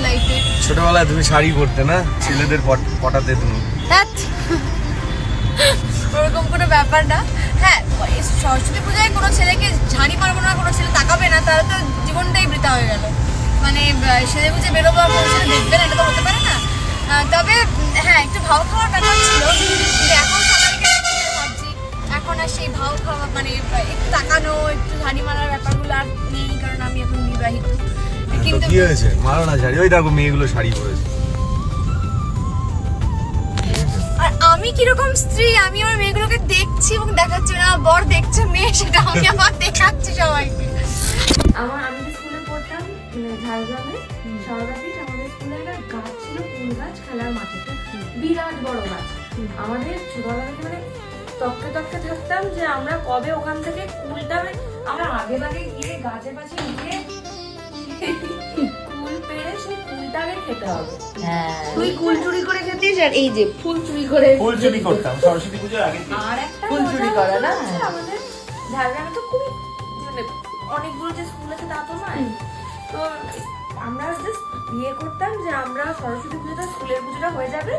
লাইফে। ছোটবেলায় তুমি শাড়ি পরতে না, ছেলেদের পটাতে তুমি। ওরকম কোনো ব্যাপার না। হ্যাঁ, সরস্বতী পূজায় কোনো ছেলেকে ঝাড়ি মারবো না, কোনো ছেলে তাকাবে না, তাহলে তো জীবনটাই বৃথা হয়ে গেল। মানে সেজে বুঝে বেরোবো আর কোনো ছেলে দেখবে না, এটা তো হতে পারে না। তবে হ্যাঁ, একটু ভাও খাওয়ার ব্যাপার ছিল, কিন্তু এখন সবাইকে ভাবছি এখন আর সেই ভাও খাওয়া মানে একটু তাকানো, একটু ঝাড়ি মারার ব্যাপারগুলো আর নেই, কারণ আমি এখন বিবাহিত। কিন্তু কি হয়েছে, মারো না ঝাড়ি। ওই দেখো মেয়েগুলো শাড়ি পরেছে। আর আমি কিরকম স্ত্রী, আমি আমার মেয়েগুলোকে দেখছি এবং দেখাচ্ছি না, বর দেখছে মেয়ে, সেটা আমি আবার দেখাচ্ছি সবাইকে। আমি যে স্কুলে পড়তাম ঝাড়গ্রামে সরকারি, আমাদের স্কুলে একটা গাছ ছিল, ফুল গাছ, খেলার মাঠে, বিরাট বড় গাছ। আমাদের ছোটবেলা থেকে মানে তককে তককে থাকতাম যে আমরা কবে ওখান থেকে কুলটা, আমরা আগে ভাগে গিয়ে গাছে পাশে গিয়ে কুল পেড়ে সেই কুলটা আগে খেতে হবে। তুই কুল চুরি করে খেতিস, আর এই যে ফুল চুরি করে ফুল চুরি করতাম সরস্বতী পূজার আগে। আর একটা ফুল চুরি করা না, আমাদের ঝাড়গ্রামে তো খুবই মানে অনেকগুলো যে স্কুল আছে তা তো নয়, তো আমরা জাস্ট বিয়ে করতাম যে আমরা সরস্বতী পুজোটা, স্কুলের পুজোটা হয়ে যাবে,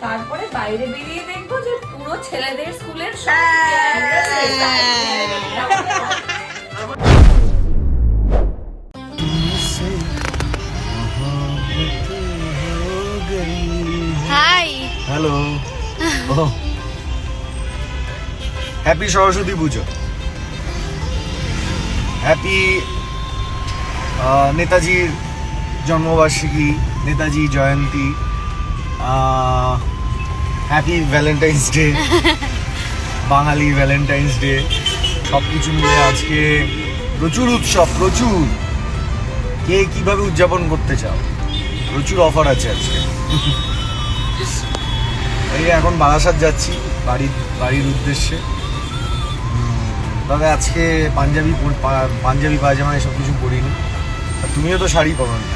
তারপরে বাইরে বেরিয়ে দেখবো যে পুরো ছেলেদের স্কুলের হাই, হ্যালো, হ্যাপি সরস্বতী পুজো, হ্যাপি নেতাজির জন্মবার্ষিকী, নেতাজি জয়ন্তী, হ্যাপি ভ্যালেন্টাইন্স ডে, বাঙালি ভ্যালেন্টাইন্স ডে, সব কিছু মিলে আজকে প্রচুর উৎসব, প্রচুর। কে কিভাবে উদযাপন করতে চাও, প্রচুর অফার আছে আজকে। এই এখন বারাসাত যাচ্ছি বাড়ির উদ্দেশ্যে। তবে আজকে পাঞ্জাবি পায়জামা এসব কিছু পরিনি। আর তুমিও তো শাড়ি পরো নি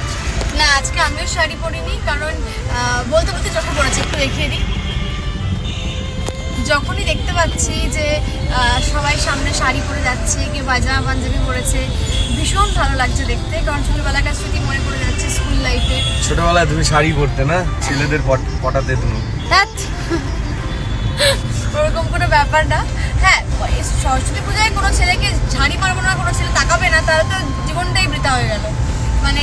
না, আজকে আমিও শাড়ি পরিনি, কারণ বলতে বলতে চোখে পড়েছে, একটু দেখিয়ে দিই। যখনই দেখতে পাচ্ছি যে সবাই সামনে শাড়ি পরে যাচ্ছে, কেউ পায়জামা পাঞ্জাবি পরেছে, ভীষণ ভালো লাগছে দেখতে, কারণ ছোটবেলাকার স্মৃতি মনে পড়ে যাচ্ছে স্কুল লাইফে। ছোটবেলায় তুমি শাড়ি পরতে না, ছেলেদের পটাতে তুমি। ওরকম কোনো ব্যাপার না। হ্যাঁ, সরস্বতী পূজায় কোনো ছেলেকে ঝাড়ি মারবো না, কোনো ছেলে তাকাবে না, তাহলে তো জীবনটাই বৃথা হয়ে গেল। মানে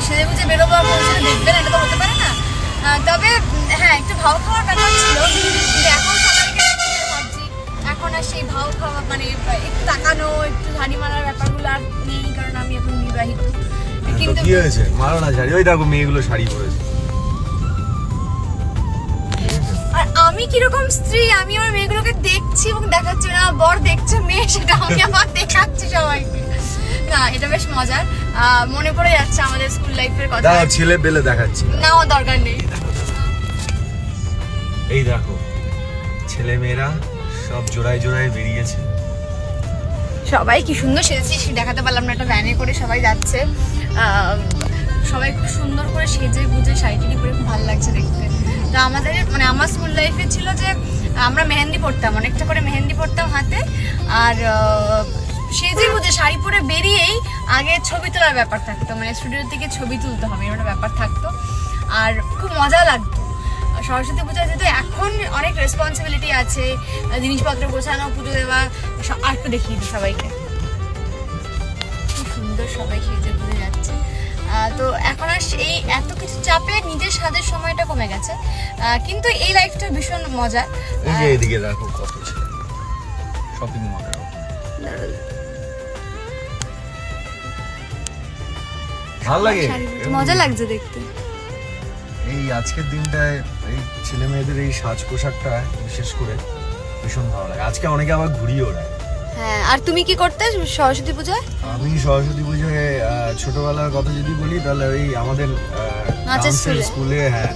সেজে বুঝে বেরোবো আর কোনো ছেলে দেখবে না, এটা তো হতে পারে না। তবে হ্যাঁ, একটু ভাও খাওয়ার ব্যাপার ছিল, কিন্তু এখন সবাইকে ভাবছি এখন আর সেই ভাও খাওয়া মানে একটু তাকানো, একটু ঝাড়ি মারার ব্যাপারগুলো আর নেই, কারণ আমি এখন বিবাহিত। কিন্তু কি হয়েছে, মারো না ঝাড়ি। ওই দেখো মেয়েগুলো শাড়ি পরেছে। আর আমি কিরকম স্ত্রী, আমি আমার মেয়েগুলোকে দেখছি এবং দেখাচ্ছি না, বর দেখছে মেয়ে, সেটা আমি আবার দেখাচ্ছি সবাইকে। না, এটা বেশ মজার, মনে পড়ে যাচ্ছে আমাদের স্কুল লাইফের কথা। দাঁড়াও, ছেলে পেলে দেখাচ্ছি। না, আমার দরকার নেই। এই দেখো ছেলে মেয়েরা সব জোড়ায় জোড়ায় বেরিয়েছে। সবাই কি সুন্দর সেজেছি, সে দেখাতে পারলাম না, একটা ভ্যানে করে সবাই যাচ্ছে। সবাই খুব সুন্দর করে সেজে গুজে শাড়ি টাড়ি করে, খুব ভালো লাগছে দেখতে। তো আমাদের মানে আমার স্কুল লাইফে ছিল যে আমরা মেহেন্দি পড়তাম, অনেকটা করে মেহেন্দি পড়তাম হাতে, আর সেজে গুজে শাড়ি পরে বেরিয়েই আগে ছবি তোলার ব্যাপার থাকতো, মানে স্টুডিও থেকে ছবি তুলতে হবে, এরকম একটা ব্যাপার থাকতো, আর খুব মজা লাগতো। সরস্বতী পূজায় যেহেতু এখন অনেক রেসপন্সিবিলিটি আছে, জিনিসপত্র গোছানো, পুজো দেওয়া, আর একটু দেখিয়ে দিই সবাইকে, খুব সুন্দর সবাই সেজে ঘুরে যাচ্ছে। তো এখন আর এই এত কিছু চাপে নিজের স্বাদের সময়টা কমে গেছে, কিন্তু এই লাইফটা ভীষণ মজা। এই যে এদিকে দেখো কত ছেলে শপিং মলে। ভালো লাগে, মজা লাগছে দেখতে। এই আজকের দিনটায় এই ছেলে মেয়েদের এই সাজ পোশাকটা বিশেষ করে ভীষণ ভালো লাগে। আজকে অনেকে আবার ঘুরিয়ে ওড়ায়। হ্যাঁ, আর তুমি কি করতে সরস্বতী পূজায়? আমি সরস্বতী পুজোয় ছোটবেলার কথা যদি বলি, তাহলে ওই আমাদের নাচের স্কুলে, হ্যাঁ,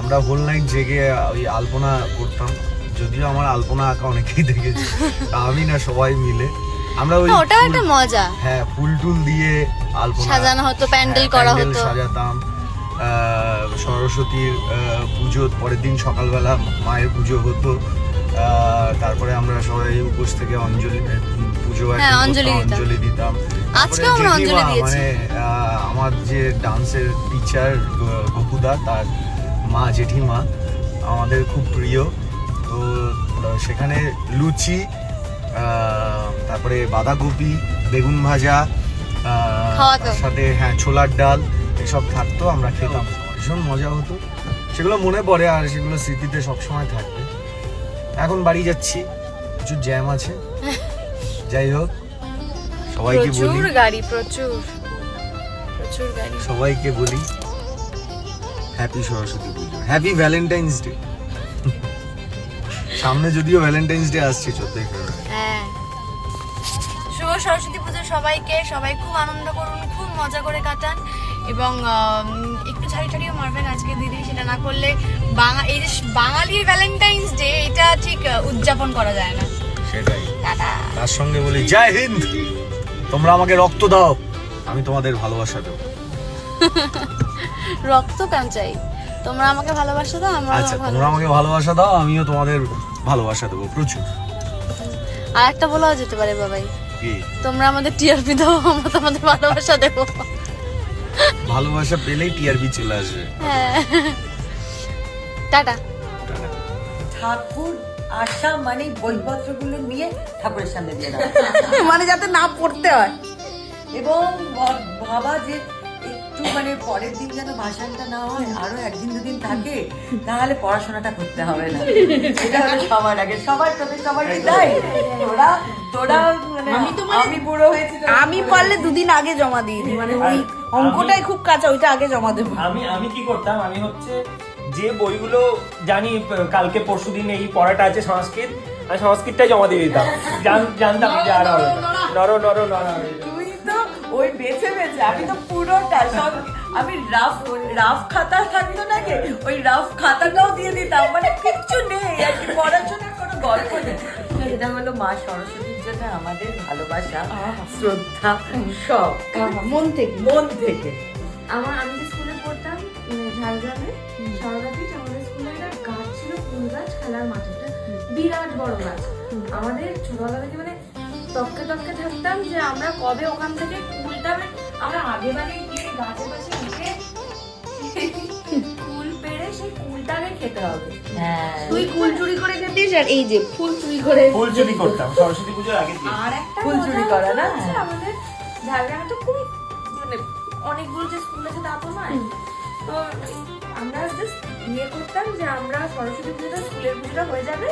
আমরা হোল নাইট জেগে ওই আলপনা করতাম। যদিও আমার আলপনা আঁকা অনেকেই দেখেছে, আমি না, সবাই মিলে আমরা ওই ওটা একটা মজা। হ্যাঁ, ফুল টুল দিয়ে আলপনা সাজানো হতো, প্যান্ডেল করা হতো, সাজাতাম। সরস্বতীর পুজো পরের দিন সকালবেলা মায়ের পুজো হতো, তারপরে আমরা সবাই উপোস থেকে অঞ্জলি পুজো অঞ্জলি দিতাম। আজকে আমরা অঞ্জলি দিয়েছি। মানে আমার যে ডান্সের টিচার গপুদা, তার মা জেঠিমা আমাদের খুব প্রিয়। তো সেখানে লুচি, তারপরে বাঁধাকপি, বেগুন ভাজা, খাওয়াতো। তার সাথে হ্যাঁ ছোলার ডাল এসব থাকতো, আমরা খেতাম, ভীষণ মজা হতো। সেগুলো মনে পড়ে আর সেগুলো স্মৃতিতে সবসময় থাকবে। এখন বাড়ি যাচ্ছি, প্রচুর জ্যাম আছে। যাই হোক, সবাইকে বলি, প্রচুর গাড়ি, প্রচুর প্রচুর গাড়ি। সবাইকে বলি হ্যাপি সরস্বতী পুজো, হ্যাপি ভ্যালেন্টাইন্স ডে। সামনে যদিও ভ্যালেন্টাইন্স ডে আসছে 14 ফেব্রুয়ারি। হ্যাঁ, শুভ সরস্বতী পুজো সবাইকে। সবাই খুব আনন্দ করুন, খুব মজা করে কাটান এবং একটু ঝাড়ি ঠাড়িও মারবেন আজকে দিদি। সেটা না করলে এই যে বাঙালির ভ্যালেন্টাইন্স ডে, এটা ঠিক উদযাপন করা যায় না। সেটাই। টাটা। তার সঙ্গে বলি জয় হিন্দ। তোমরা আমাকে রক্ত দাও, আমি তোমাদের ভালোবাসা দেবো। রক্ত কেন চাই? তোমরা আমাকে ভালোবাসা দাও, আচ্ছা, তোমরা আমাকে ভালোবাসা দাও, আমিও তোমাদের ভালোবাসা দেবো প্রচুর। আর একটা বলাও যেতে পারে বাবাই, কি? তোমরা আমাদের টিআরপি দাও, আমরা তোমাদের ভালোবাসা দেবো। ভালোবাসা পেলেই টিআরপি চলে আসবে। হ্যাঁ, টাটা। টাটা। ঠাকুর আসা মানে বইপত্রগুলো নিয়ে ঠাকুরের সামনে দিয়ে দাও, মানে যাতে না পড়তে হয়। এবং ভাবা যে একটু মানে পরের দিন যেন ভাসানটা না হয়, আরো একদিন দুদিন থাকে, তাহলে পড়াশোনাটা করতে হবে না। এটা হলো সবার আগে, সবার তোদের সবার কি তাই? তোরা মানে আমি বুড়ো হয়েছি, আমি পারলে দুদিন আগে জমা দিই, মানে ওই অঙ্কটাই খুব কাঁচা, ওইটা আগে জমা দেবো। আমি কি করতাম, আমি হচ্ছে যে বইগুলো জানি কালকে পরশুদিন এই পড়াটা আছে সংস্কৃত, আমি সংস্কৃতটাই জমা দিয়ে দিতাম। জানতাম যে আর হবে না। নর তুই তো ওই বেছে বেছে, আমি তো পুরোটা সব, আমি রাফ খাতা থাকতো নাকি, ওই রাফ খাতাটাও দিয়ে দিতাম, মানে কিচ্ছু নেই আর কি, পড়াশোনার কোনো গল্প নেই। এটা হলো মা সরস্বতীর জন্য আমাদের ভালোবাসা, শ্রদ্ধা, সব মন থেকে। মন থেকে। আমি যে স্কুলে পড়তাম ঝাড়গ্রামে, সারদাপীঠ, আমাদের স্কুলে একটা গাছ ছিল, ফুল গাছ, খেলার মাঠে, একটা বিরাট বড় গাছ। আমাদের ছোটবেলা থেকে মানে তককে থাকতাম যে আমরা কবে ওখান থেকে কুলটা, আমরা আগে ভাগে গিয়ে গাছের পাশে উঠে কুল পেড়ে সেই কুলটাকে খেতে হবে। হ্যাঁ, তুই কুল চুরি করে খেতিস, আর এই যে ফুল চুরি করে। ফুল চুরি করতাম সরস্বতী পুজোর আগে দিয়ে। আর একটা ফুল চুরি করা না? হচ্ছে আমাদের ঝাড়গ্রামে তো খুবই মানে অনেকগুলো যে স্কুল আছে তা তো নয়, তো আমরা জাস্ট ইয়ে করতাম যে আমরা সরস্বতী পুজোটা, স্কুলের পুজোটা হয়ে যাবে,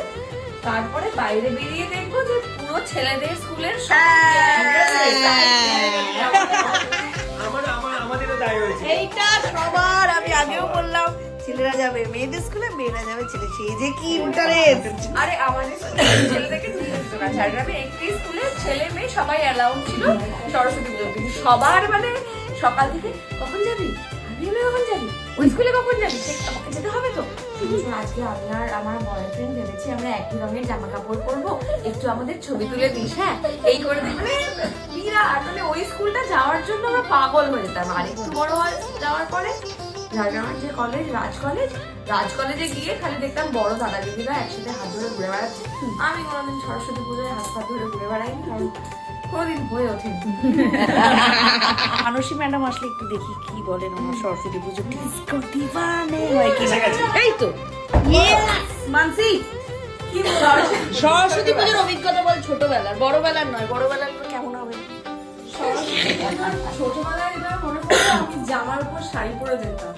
তারপরে বাইরে বেরিয়ে দেখবো যে পুরো ছেলেদের স্কুলের আমাদেরও তাই হয়েছে। এইটা সবার, আমি আগেও বললাম, ছেলেরা যাবে মেয়েদের স্কুলে, মেয়েরা যাবে ছেলে, সেই যে কি ইন্টারেস্ট। আরে আমাদের ছেলেদেরকে নিয়ে যেত না, ঝাড়গ্রামে একটি স্কুলে ছেলে মেয়ে সবাই অ্যালাউড ছিল সরস্বতী পুজো, কিন্তু সবার মানে সকাল থেকে কখন যাবি, আমি কখন যাবি, ওই স্কুলে কখন যাবি, আমাকে যেতে হবে তো। আজকে আমি আর আমার বয়ফ্রেন্ড ভেবেছি আমরা একই রঙের জামা কাপড় পরবো, একটু আমাদের ছবি তুলে দিস, হ্যাঁ এই করে দিই, মানে বিরাট, মানে ওই স্কুলটা যাওয়ার জন্য আমরা পাগল হয়ে যেতাম। আর একটু বড় যাওয়ার পরে ঝাড়গ্রামের যে কলেজ, রাজ কলেজে গিয়ে খালি দেখতাম বড় দাদা দিদিরা একসাথে হাত ধরে ঘুরে বেড়াচ্ছে। আমি কোনোদিন সরস্বতী পুজোয় হাত পা ধরে ঘুরে বেড়াইনি, কারণ কোনোদিন হয়ে ওঠেনি। মানসী ম্যাডাম আসলে একটু দেখি কি বলেন আমার সরস্বতী পুজো ডিস্কো দিবানে হয় কি। এই তো মানসি, সরস্বতী পুজোর অভিজ্ঞতা বল, ছোটবেলার, বড়বেলার নয়, বড়বেলার কেমন হবে? ছোটবেলায় এটা মনে পড়লো, আমি জামার উপর শাড়ি পরে যেতাম।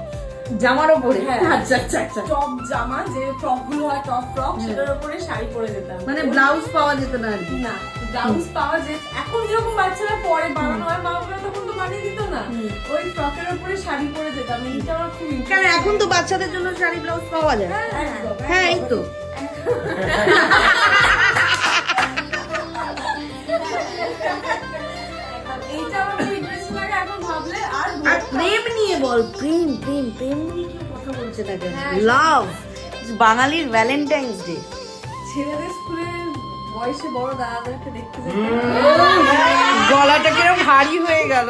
জামার ওপরে? হ্যাঁ, আচ্ছা আচ্ছা আচ্ছা, টপ জামা, যে ফ্রক গুলো হয়, টপ ফ্রক, সেটার উপরে শাড়ি পরে যেতাম। মানে ব্লাউজ পাওয়া যেত না আর কি? না, ব্লাউজ পাওয়া যেত, এখন যেরকম বাচ্চারা পরে বানানো হয়, মা বাবা তখন তো বানিয়ে দিত না, ওই ফ্রকের উপরে শাড়ি পরে যেতাম। এইটা আমার খুব কেন এখন তো বাচ্চাদের জন্য শাড়ি ব্লাউজ পাওয়া যায়। হ্যাঁ এই তো। এইটা আমার খুব ইন্টারেস্টিং লাগে এখন ভাবলে। আর আর প্রেম নিয়ে বল, প্রেম প্রেম প্রেম নিয়ে কেউ কথা বলছে না কেন? লাভ, বাঙালির ভ্যালেন্টাইন্স ডে। ছেলেদের স্কুলে বয়সে বড় দাদাদেরকে দেখতে যেতাম। গলাটা কিরকম ভারী হয়ে গেল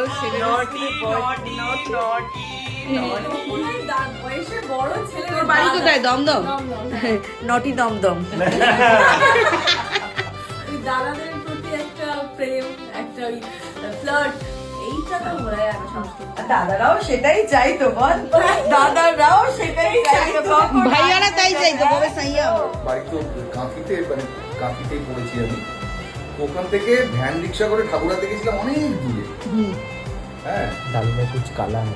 বয়সে বড় ছেলেদের বাড়ি কোথায়? দমদম? নটি দমদম। ওই দাদাদের প্রতি একটা প্রেম, একটা ফ্লার্ট, এইটা তো ভোলা যাবে সরস্বতী আর দাদারাও সেটাই চাইতো বল, দাদারাও সেটাই চাইতো। ভাইয়ারা তাই চাইতো কবে সাইয়া বাড়ি তো কাঁথিতে, মানে কাঁথিতেই পড়েছি আমি। ওখান থেকে ভ্যান রিক্সা করে ঠাকুরাতে গেছিলাম অনেক দূরে। হ্যাঁ, ডাল মে কুছ কালা है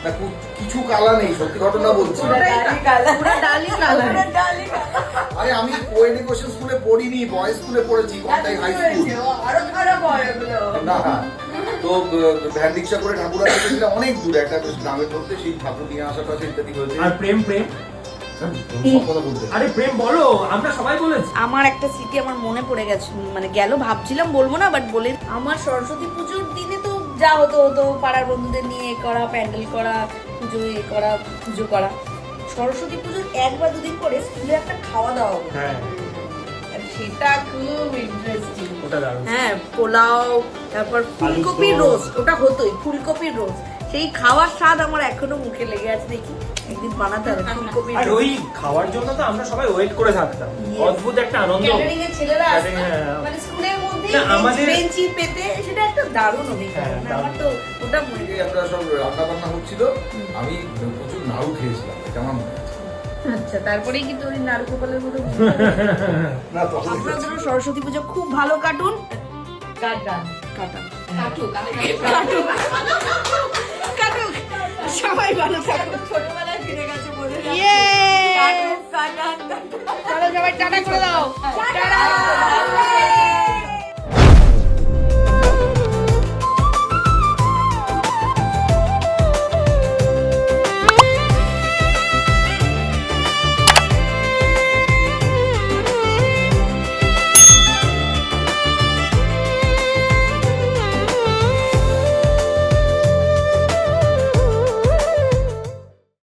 না কিছু কালা নেই, সত্যি ঘটনা বলছি। ডালি কালা, পুরো ডালি কালার পুরো ডালি কালা। আরে আমি কোএডুকেশন স্কুলে পড়িনি, বয়েজ স্কুলে পড়েছি, কোনটাই হাই স্কুল। আরো খারাপ হয় ওগুলো। না, তো ভ্যান রিক্সা করে ঠাকুরাতে গেছিলাম অনেক দূরে, একটা বেশ গ্রামের মধ্যে, সেই ঠাকুর নিয়ে আসাটা ইত্যাদি হয়েছে। আর প্রেম প্রেম সব কথা বলতে আরে প্রেম বলো, আমরা সবাই বলেছি। আমার একটা স্মৃতি আমার মনে পড়ে গেছে, মানে গেল ভাবছিলাম বলবো না, বাট বলে আমার সরস্বতী পুজোর দিনে তো যা হতো হতো, পাড়ার বন্ধুদের নিয়ে এ করা, প্যান্ডেল করা, পুজো এ করা, পুজো করা। সরস্বতী পুজোর 1 বা 2 দিন পরে স্কুলে একটা খাওয়া দাওয়া হতো। হ্যাঁ, আর সেটা খুব ইন্টারেস্টিং। ওটা দারুণ। হ্যাঁ, পোলাও, তারপর ফুলকপির রোস্ট, ওটা হতোই, ফুলকপির রোস্ট। সেই খাওয়ার স্বাদ আমার এখনো মুখে লেগে আছে, দেখি একদিন বানাতে হবে ফুলকপির আর রোস্ট। ওই খাওয়ার জন্য তো আমরা সবাই ওয়েট করে থাকতাম, অদ্ভুত একটা আনন্দ। ক্যাটারিং এর ছেলেরা আসতো, Catering, হ্যাঁ। মানে স্কুলের মধ্যে না, আমাদের- বেঞ্চি পেতে, সেটা একটা দারুণ অভিজ্ঞতা। হ্যাঁ, মানে আমার তো ওটা মনে এই আমরা সব রান্না বান্না হচ্ছিল, আমি প্রচুর নাড়ু খেয়েছিলাম, এটা আমার মনে আছে। আচ্ছা, তারপরেই কিন্তু ওই নারকোপালের মতো না তখন আপনাদেরও সরস্বতী পুজো খুব ভালো কাটুন। কাটান। কাটান কাটুক কাটুক, সবাই ভালো থাকুন। ছোটবেলায় ফিরে গেছে বলে ইয়ে, কাটান কাটান কাটান। চলো সবাই টাটা করে দাও। টাটা।